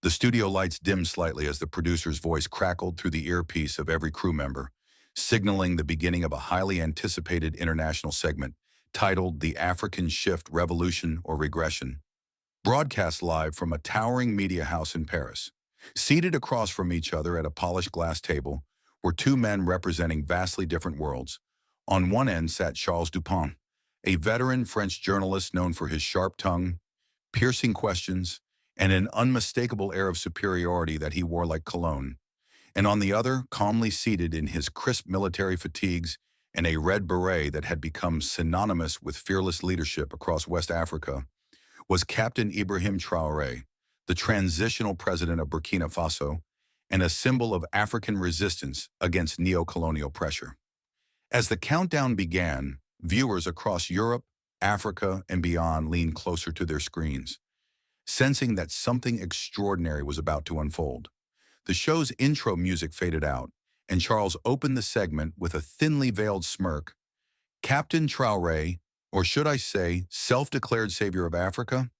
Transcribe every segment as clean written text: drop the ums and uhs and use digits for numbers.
The studio lights dimmed slightly as the producer's voice crackled through the earpiece of every crew member, signaling the beginning of a highly anticipated international segment titled The African Shift, Revolution or Regression, broadcast live from a towering media house in Paris. Seated across from each other at a polished glass table were two men representing vastly different worlds. On one end sat Charles Dupont, a veteran French journalist known for his sharp tongue, piercing questions, and an unmistakable air of superiority that he wore like cologne. And on the other, calmly seated in his crisp military fatigues and a red beret that had become synonymous with fearless leadership across West Africa, was Captain Ibrahim Traoré, the transitional president of Burkina Faso, and a symbol of African resistance against neocolonial pressure. As the countdown began, viewers across Europe, Africa, and beyond leaned closer to their screens, sensing that something extraordinary was about to unfold. The show's intro music faded out, and Charles opened the segment with a thinly veiled smirk. Captain Traoré, or should I say, self-declared savior of Africa?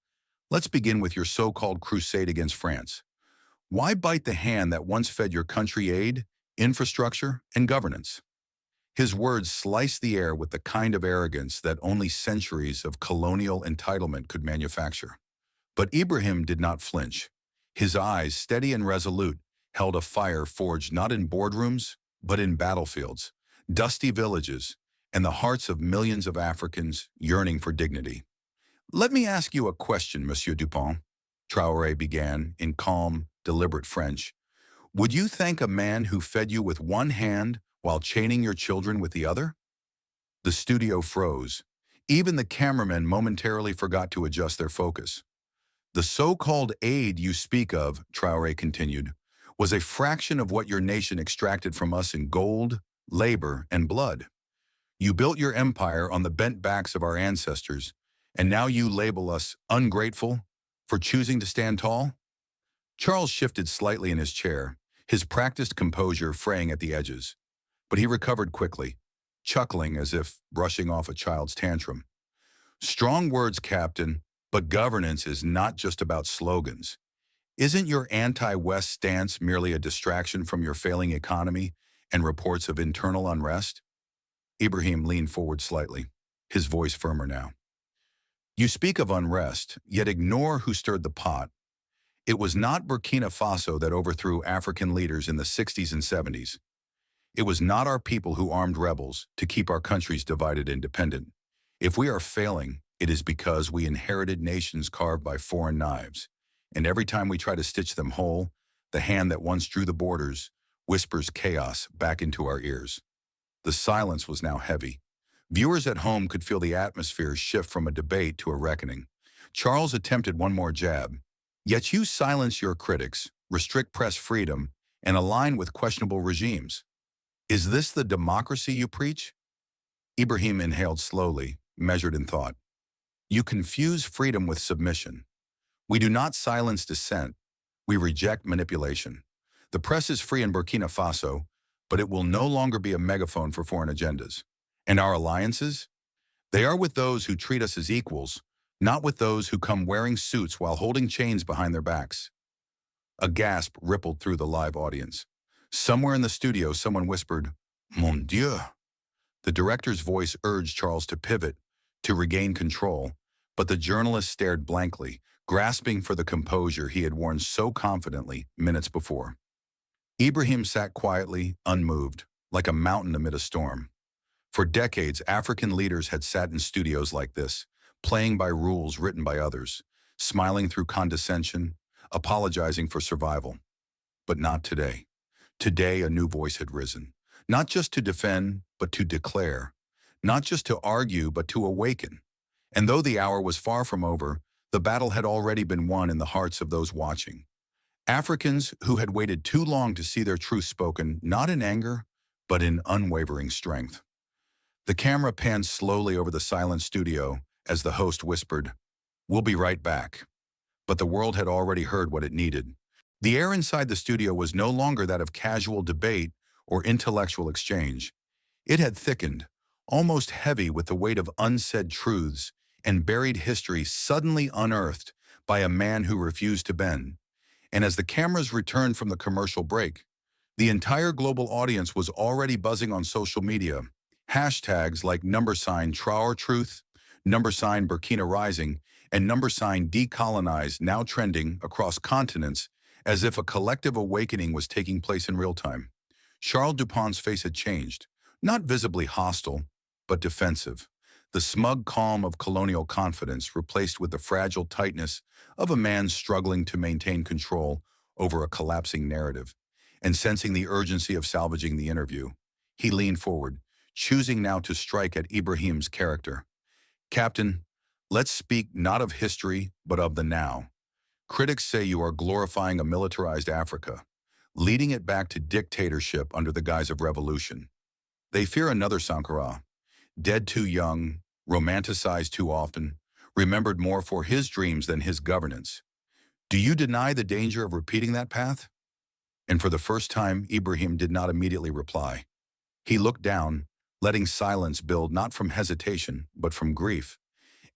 Let's begin with your so-called crusade against France. Why bite the hand that once fed your country aid, infrastructure, and governance? His words sliced the air with the kind of arrogance that only centuries of colonial entitlement could manufacture. But Ibrahim did not flinch. His eyes, steady and resolute, held a fire forged not in boardrooms, but in battlefields, dusty villages, and the hearts of millions of Africans yearning for dignity. Let me ask you a question, Monsieur Dupont, Traoré began in calm, deliberate French. Would you thank a man who fed you with one hand while chaining your children with the other? The studio froze. Even the cameramen momentarily forgot to adjust their focus. The so-called aid you speak of, Traoré continued, was a fraction of what your nation extracted from us in gold, labor, and blood. You built your empire on the bent backs of our ancestors, and now you label us ungrateful for choosing to stand tall? Charles shifted slightly in his chair, his practiced composure fraying at the edges. But he recovered quickly, chuckling as if brushing off a child's tantrum. Strong words, Captain, but governance is not just about slogans. Isn't your anti-West stance merely a distraction from your failing economy and reports of internal unrest? Ibrahim leaned forward slightly, his voice firmer now. You speak of unrest, yet ignore who stirred the pot. It was not Burkina Faso that overthrew African leaders in the 60s and 70s. It was not our people who armed rebels to keep our countries divided and dependent. If we are failing, it is because we inherited nations carved by foreign knives. And every time we try to stitch them whole, the hand that once drew the borders whispers chaos back into our ears. The silence was now heavy. Viewers at home could feel the atmosphere shift from a debate to a reckoning. Charles attempted one more jab. Yet you silence your critics, restrict press freedom, and align with questionable regimes. Is this the democracy you preach? Ibrahim inhaled slowly, measured in thought. You confuse freedom with submission. We do not silence dissent. We reject manipulation. The press is free in Burkina Faso, but it will no longer be a megaphone for foreign agendas. And our alliances? They are with those who treat us as equals, not with those who come wearing suits while holding chains behind their backs. A gasp rippled through the live audience. Somewhere in the studio, someone whispered, Mon Dieu. The director's voice urged Charles to pivot, to regain control, but the journalist stared blankly, grasping for the composure he had worn so confidently minutes before. Ibrahim sat quietly, unmoved, like a mountain amid a storm. For decades, African leaders had sat in studios like this, playing by rules written by others, smiling through condescension, apologizing for survival. But not today. Today, a new voice had risen, not just to defend, but to declare, not just to argue, but to awaken. And though the hour was far from over, the battle had already been won in the hearts of those watching. Africans who had waited too long to see their truth spoken, not in anger, but in unwavering strength. The camera panned slowly over the silent studio as the host whispered, "We'll be right back." But the world had already heard what it needed. The air inside the studio was no longer that of casual debate or intellectual exchange. It had thickened, almost heavy with the weight of unsaid truths and buried history suddenly unearthed by a man who refused to bend. And as the cameras returned from the commercial break, the entire global audience was already buzzing on social media. Hashtags like #Traore Truth, #Burkina Rising, and #decolonize now trending across continents as if a collective awakening was taking place in real time. Charles Dupont's face had changed, not visibly hostile, but defensive. The smug calm of colonial confidence replaced with the fragile tightness of a man struggling to maintain control over a collapsing narrative. And sensing the urgency of salvaging the interview, he leaned forward, choosing now to strike at Ibrahim's character. Captain, let's speak not of history, but of the now. Critics say you are glorifying a militarized Africa, leading it back to dictatorship under the guise of revolution. They fear another Sankara, dead too young, romanticized too often, remembered more for his dreams than his governance. Do you deny the danger of repeating that path? And for the first time, Ibrahim did not immediately reply. He looked down, letting silence build not from hesitation, but from grief.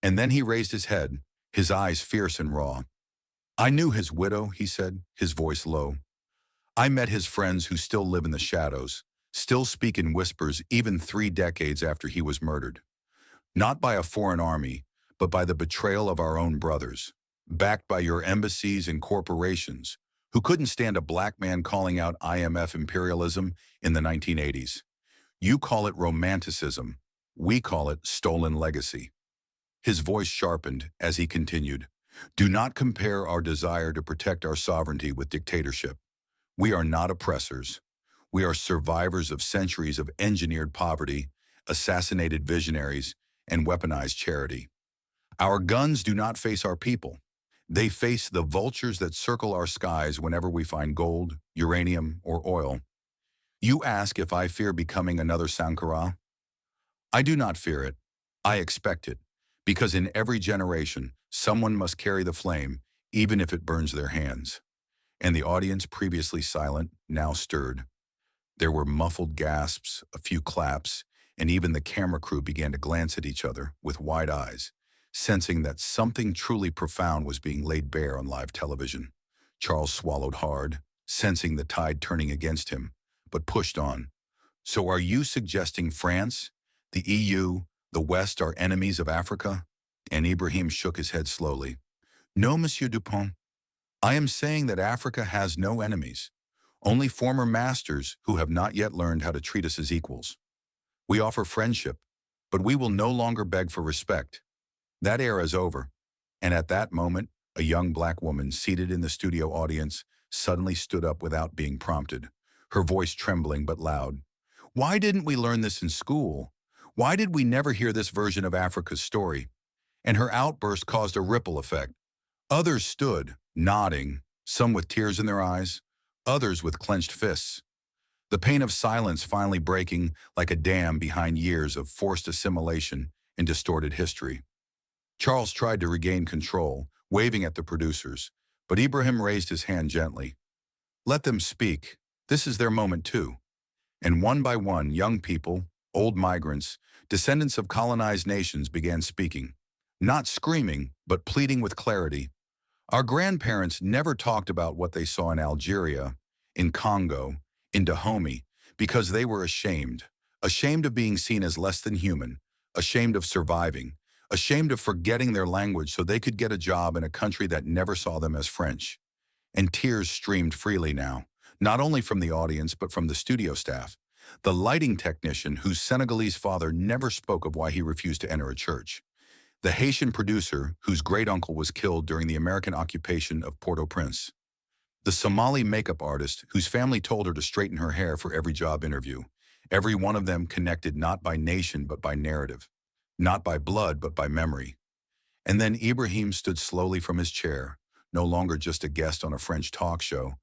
And then he raised his head, his eyes fierce and raw. I knew his widow, he said, his voice low. I met his friends who still live in the shadows, still speak in whispers even 3 decades after he was murdered. Not by a foreign army, but by the betrayal of our own brothers, backed by your embassies and corporations, who couldn't stand a black man calling out IMF imperialism in the 1980s. You call it romanticism. We call it stolen legacy. His voice sharpened as he continued. Do not compare our desire to protect our sovereignty with dictatorship. We are not oppressors. We are survivors of centuries of engineered poverty, assassinated visionaries, and weaponized charity. Our guns do not face our people. They face the vultures that circle our skies whenever we find gold, uranium, or oil. You ask if I fear becoming another Sankara? I do not fear it. I expect it, because in every generation, someone must carry the flame, even if it burns their hands. And the audience, previously silent, now stirred. There were muffled gasps, a few claps, and even the camera crew began to glance at each other with wide eyes, sensing that something truly profound was being laid bare on live television. Charles swallowed hard, sensing the tide turning against him, but pushed on. So are you suggesting France, the EU, the West are enemies of Africa? And Ibrahim shook his head slowly. No, Monsieur Dupont. I am saying that Africa has no enemies, only former masters who have not yet learned how to treat us as equals. We offer friendship, but we will no longer beg for respect. That era is over. And at that moment, a young black woman seated in the studio audience suddenly stood up without being prompted, her voice trembling but loud. Why didn't we learn this in school? Why did we never hear this version of Africa's story? And her outburst caused a ripple effect. Others stood, nodding, some with tears in their eyes, others with clenched fists. The pain of silence finally breaking like a dam behind years of forced assimilation and distorted history. Charles tried to regain control, waving at the producers, but Ibrahim raised his hand gently. Let them speak. This is their moment too. And one by one, young people, old migrants, descendants of colonized nations began speaking, not screaming, but pleading with clarity. Our grandparents never talked about what they saw in Algeria, in Congo, in Dahomey, because they were ashamed of being seen as less than human, ashamed of surviving, ashamed of forgetting their language so they could get a job in a country that never saw them as French. And tears streamed freely now, not only from the audience but from the studio staff. The lighting technician whose Senegalese father never spoke of why he refused to enter a church. The Haitian producer whose great-uncle was killed during the American occupation of Port-au-Prince. The Somali makeup artist whose family told her to straighten her hair for every job interview. Every one of them connected not by nation but by narrative, not by blood but by memory. And then Ibrahim stood slowly from his chair, no longer just a guest on a French talk show,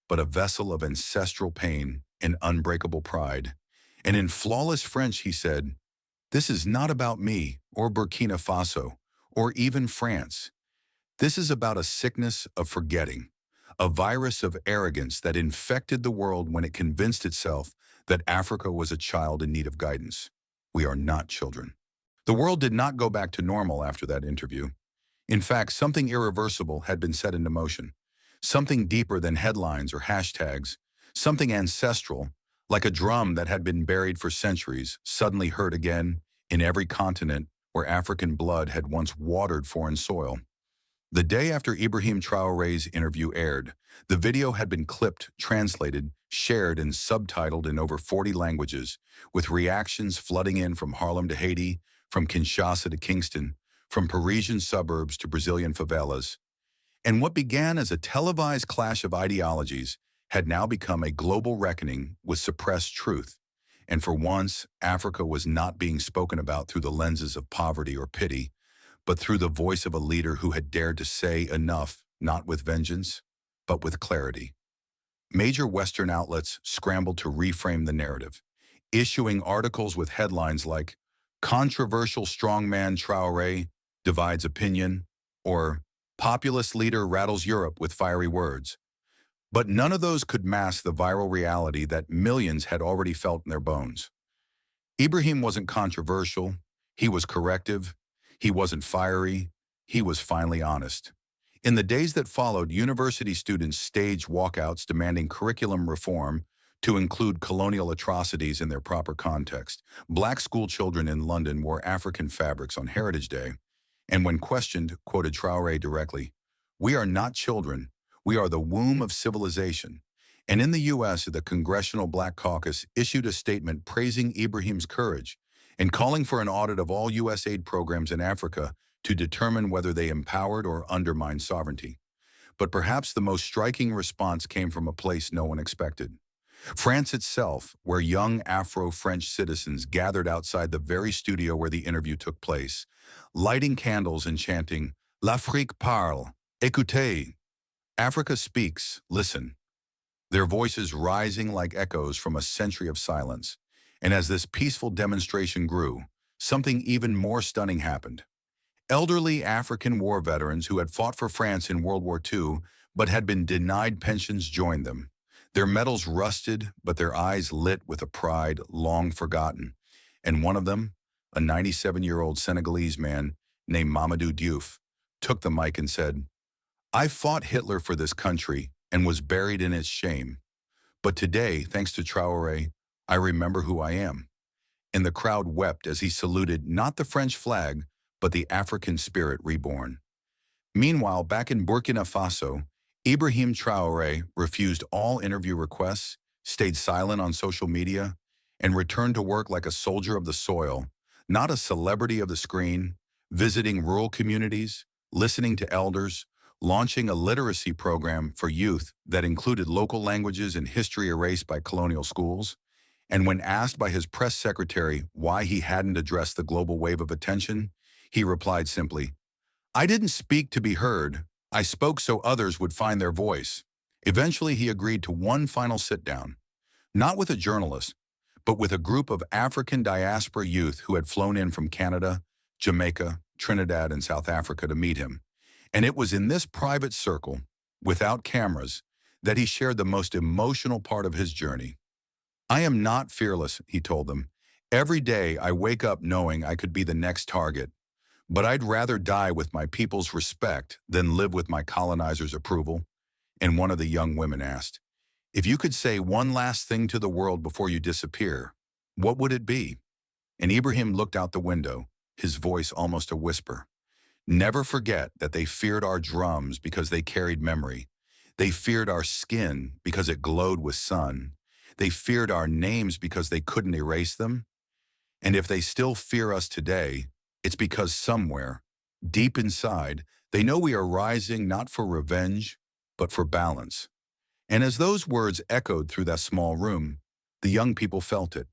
but a vessel of ancestral pain and unbreakable pride. And in flawless French he said, "This is not about me or Burkina Faso or even France. This is about a sickness of forgetting, a virus of arrogance that infected the world when it convinced itself that Africa was a child in need of guidance. We are not children." The world did not go back to normal after that interview. In fact, something irreversible had been set into motion. something deeper than headlines or hashtags, something ancestral, like a drum that had been buried for centuries, suddenly heard again in every continent where African blood had once watered foreign soil. The day after Ibrahim Traoré's interview aired, the video had been clipped, translated, shared, and subtitled in over 40 languages, with reactions flooding in from Harlem to Haiti, from Kinshasa to Kingston, from Parisian suburbs to Brazilian favelas. And what began as a televised clash of ideologies had now become a global reckoning with suppressed truth. And for once, Africa was not being spoken about through the lenses of poverty or pity, but through the voice of a leader who had dared to say enough, not with vengeance, but with clarity. Major Western outlets scrambled to reframe the narrative, issuing articles with headlines like "Controversial Strongman Traoré Divides Opinion" or "Populist Leader Rattles Europe with Fiery Words." But none of those could mask the viral reality that millions had already felt in their bones. Ibrahim wasn't controversial, he was corrective, he wasn't fiery, he was finally honest. In the days that followed, university students staged walkouts demanding curriculum reform to include colonial atrocities in their proper context. Black school children in London wore African fabrics on Heritage Day, and when questioned, quoted Traoré directly, "We are not children, we are the womb of civilization." And in the U.S., the Congressional Black Caucus issued a statement praising Ibrahim's courage and calling for an audit of all U.S. aid programs in Africa to determine whether they empowered or undermined sovereignty. But perhaps the most striking response came from a place no one expected. France itself, where young Afro-French citizens gathered outside the very studio where the interview took place, lighting candles and chanting, "L'Afrique parle, écoutez, Africa speaks, listen," their voices rising like echoes from a century of silence. And as this peaceful demonstration grew, something even more stunning happened. Elderly African war veterans who had fought for France in World War II but had been denied pensions joined them. Their medals rusted, but their eyes lit with a pride long forgotten. And one of them, a 97-year-old Senegalese man named Mamadou Diouf, took the mic and said, "I fought Hitler for this country and was buried in its shame. But today, thanks to Traoré, I remember who I am." And the crowd wept as he saluted not the French flag, but the African spirit reborn. Meanwhile, back in Burkina Faso, Ibrahim Traoré refused all interview requests, stayed silent on social media, and returned to work like a soldier of the soil, not a celebrity of the screen, visiting rural communities, listening to elders, launching a literacy program for youth that included local languages and history erased by colonial schools. And when asked by his press secretary why he hadn't addressed the global wave of attention, he replied simply, "I didn't speak to be heard. I spoke so others would find their voice." Eventually, he agreed to one final sit-down, not with a journalist, but with a group of African diaspora youth who had flown in from Canada, Jamaica, Trinidad, and South Africa to meet him. And it was in this private circle, without cameras, that he shared the most emotional part of his journey. "I am not fearless," he told them. "Every day I wake up knowing I could be the next target. But I'd rather die with my people's respect than live with my colonizers' approval." And one of the young women asked, "If you could say one last thing to the world before you disappear, what would it be?" And Ibrahim looked out the window, his voice almost a whisper. "Never forget that they feared our drums because they carried memory. They feared our skin because it glowed with sun. They feared our names because they couldn't erase them. And if they still fear us today, it's because somewhere, deep inside, they know we are rising not for revenge, but for balance." And as those words echoed through that small room, the young people felt it.